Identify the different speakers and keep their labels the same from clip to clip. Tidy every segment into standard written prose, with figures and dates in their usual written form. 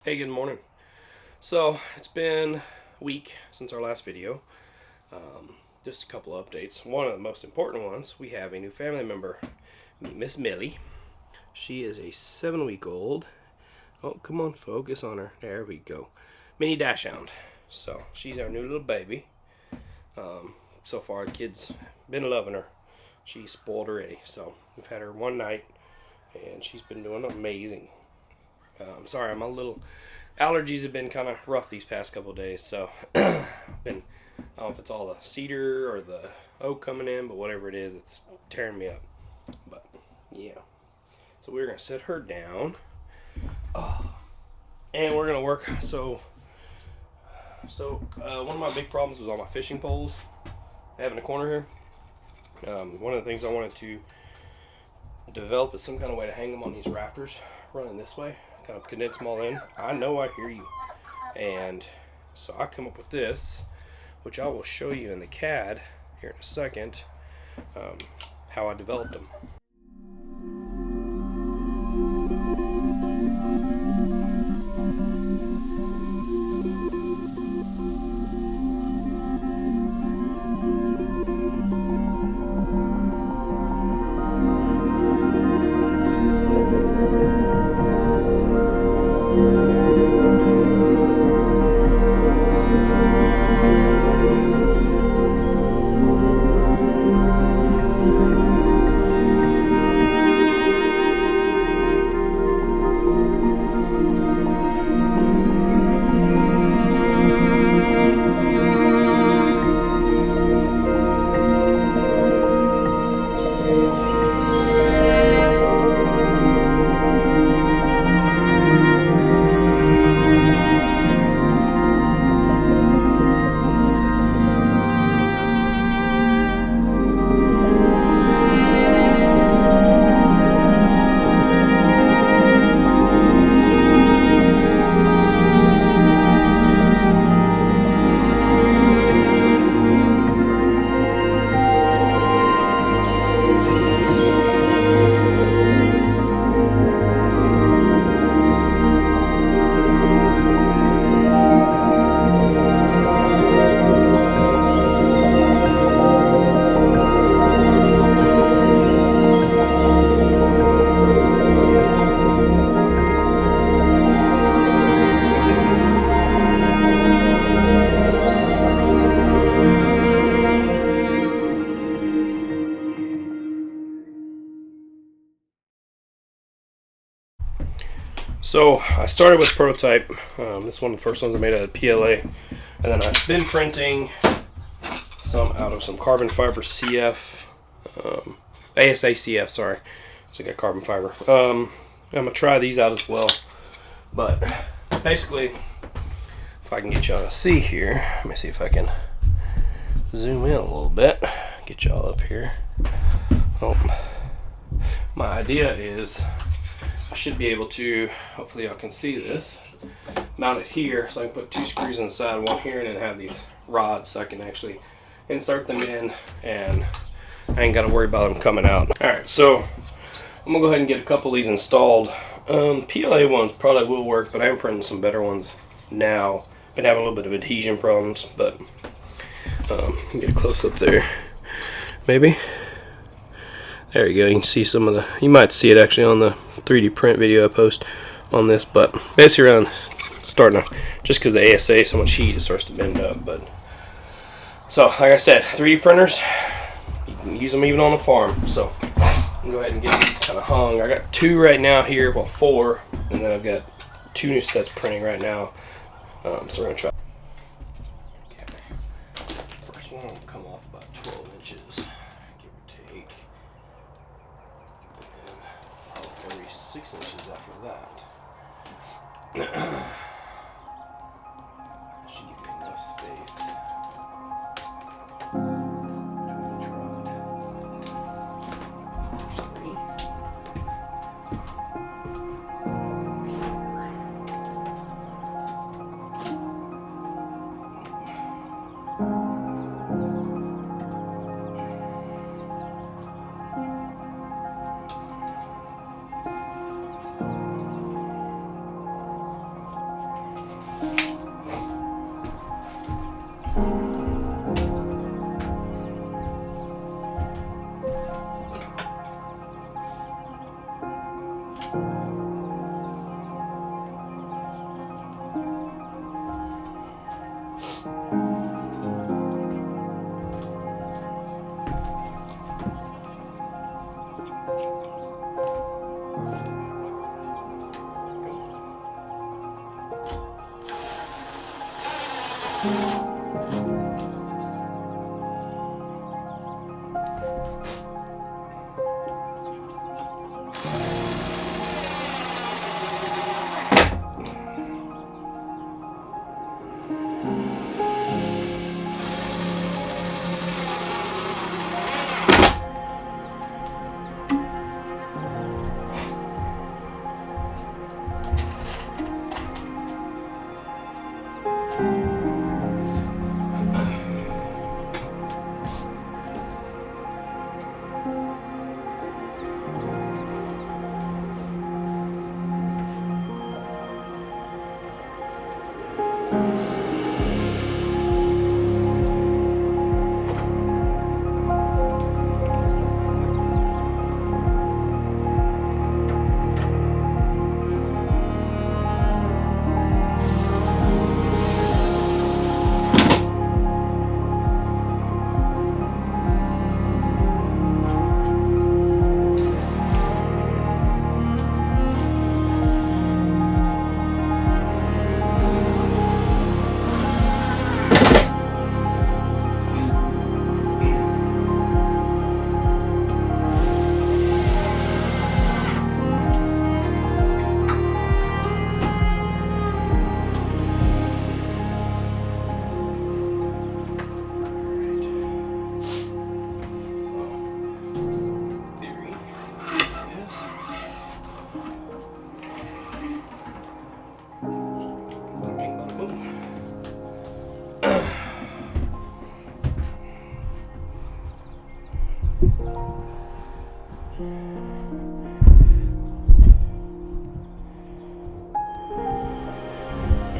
Speaker 1: Hey, good morning. So it's been a week since our last video. Just a couple of updates. One of the most important ones, we have a new family member. Meet Miss Millie. She is a 7-week-old. Oh, come on, focus on her. There we go. Mini dachshund. So she's our new little baby. So far, the kids been loving her. She's spoiled already. So we've had her one night, and she's been doing amazing. I'm sorry, my little allergies have been kind of rough these past couple of days, so been, I don't know if it's all the cedar or the oak coming in, but whatever it is, it's tearing me up. But yeah, so we're gonna set her down, and we're gonna work. So one of my big problems was on my fishing poles. I have in the corner here. One of the things I wanted to develop is some kind of way to hang them on these rafters, running this way. Kind of condense them all in. I know I hear you. And so I come up with this, which I will show you in the CAD here in a second, how I developed them. So I started with prototype. This is one of the first ones I made out of PLA, and then I've been printing some out of some carbon fiber CF, ASA CF. Sorry, so I got carbon fiber. I'm gonna try these out as well, but basically, if I can get y'all to see here, let me see if I can zoom in a little bit, get y'all up here. Oh, my idea is I should be able to, hopefully y'all can see this, mount it here so I can put 2 screws inside, one here, and then have these rods so I can actually insert them in and I ain't got to worry about them coming out. Alright, so I'm going to go ahead and get a couple of these installed. PLA ones probably will work, but I'm printing some better ones now. Been having a little bit of adhesion problems, but get a close up there. Maybe. There you go, you can see some of the, you might see it actually on the 3D print video I post on this, but basically around starting to, just because the ASA so much heat, it starts to bend up. But so like I said, 3D printers, you can use them even on the farm. So I'm gonna go ahead and get these kind of hung. I got 2 right now here, well 4, and then I've got 2 new sets printing right now. So we're gonna try. Okay, first one will come off about 12 inches, give or take. Every 6 inches after that. Should give me enough space. First 3.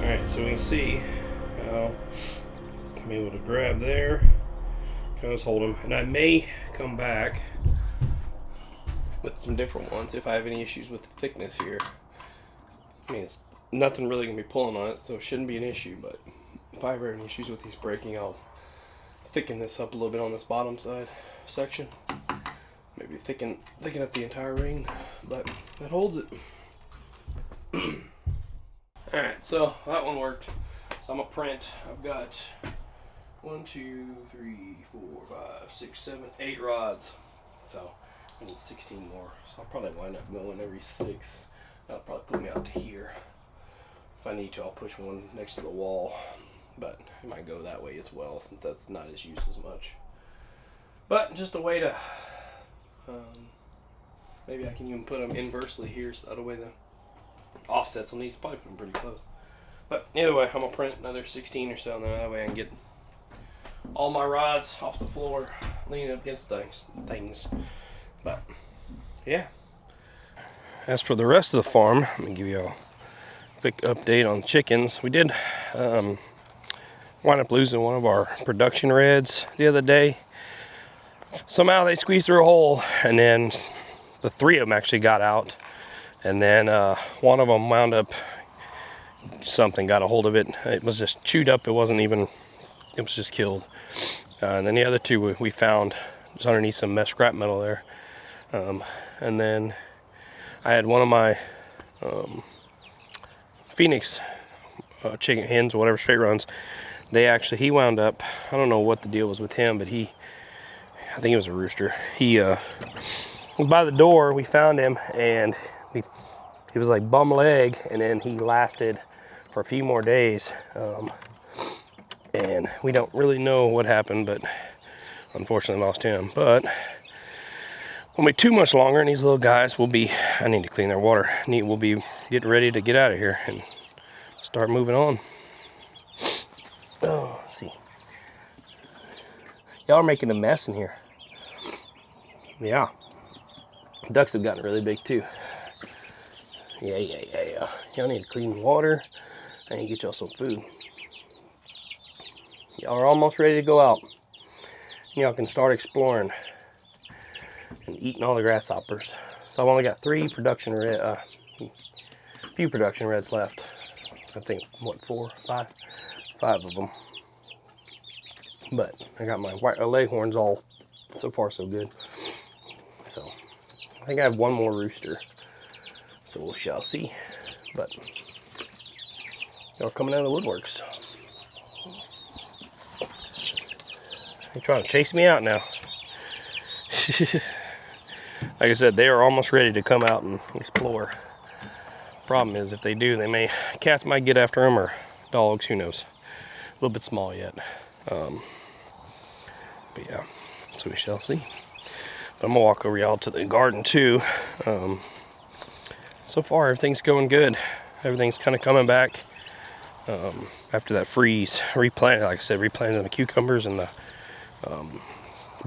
Speaker 1: Alright, so we can see how I'm able to grab there, kind of just hold them, and I may come back with some different ones if I have any issues with the thickness here. I mean, it's nothing really gonna be pulling on it, so it shouldn't be an issue, but if I ever have any issues with these breaking, I'll thicken this up a little bit on this bottom side section. Maybe thicken up the entire ring, but that holds it. Alright, so that one worked. So I'm gonna print. I've got 1, 2, 3, 4, 5, 6, 7, 8 rods. So I need 16 more. So I'll probably wind up going every 6. That'll probably put me out to here. If I need to, I'll push one next to the wall. But it might go that way as well, since that's not as used as much. But just a way to, maybe I can even put them inversely here, so that way the offsets on these, probably put them pretty close. But either way, I'm gonna print another 16 or so, and then that way I can get all my rods off the floor, leaning up against things. But yeah. As for the rest of the farm, let me give you a quick update on chickens. We did wind up losing one of our production reds the other day. Somehow they squeezed through a hole, and then the 3 of them actually got out, and then one of them wound up, something got a hold of it. It was just chewed up. It wasn't even, it was just killed. And then the other 2 we found just underneath some mesh scrap metal there. And then I had one of my Phoenix chicken hens or whatever, straight runs. He wound up, I don't know what the deal was with him, but I think it was a rooster. He was by the door. We found him, and he was like bum leg, and then he lasted for a few more days. And we don't really know what happened, but unfortunately lost him. But won't be too much longer, and these little guys will be, I need to clean their water. We'll be getting ready to get out of here and start moving on. Oh, let's see. Y'all are making a mess in here. Yeah. Ducks have gotten really big too. Yeah. Y'all need to clean water. I need to get y'all some food. Y'all are almost ready to go out. Y'all can start exploring and eating all the grasshoppers. So I've only got 3 production few production reds left. I think, what, 4, 5? 5 of them. But I got my white leghorns all, so far so good. So I think I have 1 more rooster. So we shall see. But Y'all coming out of the woodworks. They're trying to chase me out now. Like I said, they are almost ready to come out and explore. Problem is, if they do, cats might get after them, or dogs, who knows. A little bit small yet. But yeah, so we shall see. But I'm gonna walk over y'all to the garden too. So far, everything's going good. Everything's kind of coming back. After that freeze, replanted, like I said, replanted the cucumbers and the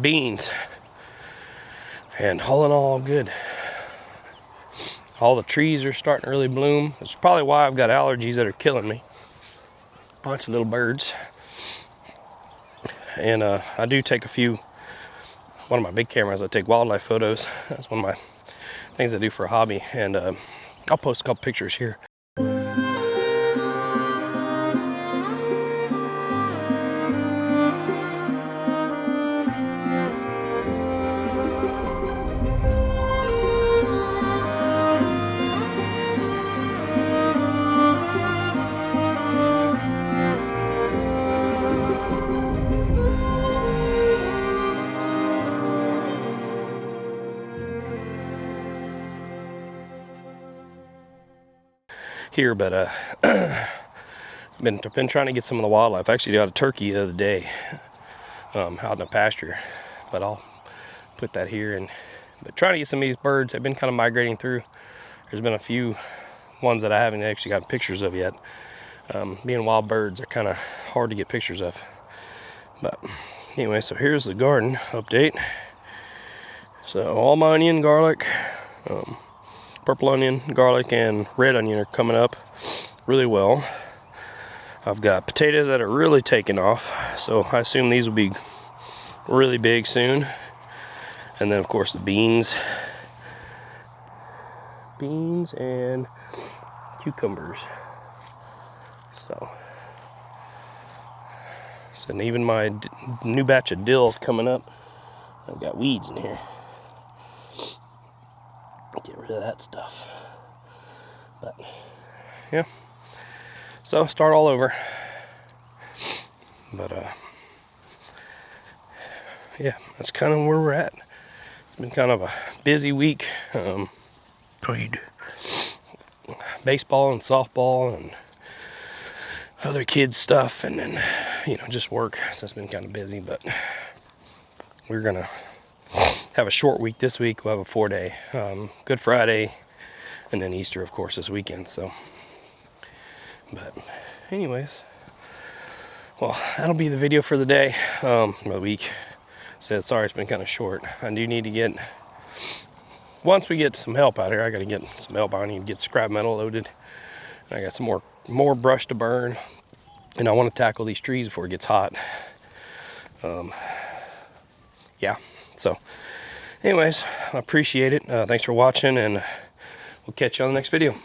Speaker 1: beans. And all in all, good. All the trees are starting to really bloom. That's probably why I've got allergies that are killing me. Bunch of little birds. And I do take one of my big cameras, I take wildlife photos. That's one of my things I do for a hobby. And I'll post a couple pictures here. Here, but been trying to get some of the wildlife. I actually got a turkey the other day out in the pasture, but I'll put that here. But trying to get some of these birds. They've been kind of migrating through. There's been a few ones that I haven't actually gotten pictures of yet. Being wild birds are kind of hard to get pictures of. But anyway, so here's the garden update. So all my onion, garlic, purple onion, garlic, and red onion are coming up really well. I've got potatoes that are really taking off, so I assume these will be really big soon. And then of course the beans and cucumbers. So and even my new batch of dill is coming up. I've got weeds in here. Get rid of that stuff. But yeah, so start all over. But yeah, that's kind of where we're at. It's been kind of a busy week. Played baseball and softball and other kids stuff, and then just work. So it's been kind of busy, but we're gonna have a short week this week. We'll have a 4-day, Good Friday, and then Easter, of course, this weekend. So, but anyways, well, that'll be the video for the day, or the week. Said sorry, it's been kind of short. I do need to get, once we get some help out here, I got to get some help. I need to get scrap metal loaded. I got some more brush to burn, and I want to tackle these trees before it gets hot. Yeah, so anyways, I appreciate it. Thanks for watching, and we'll catch you on the next video.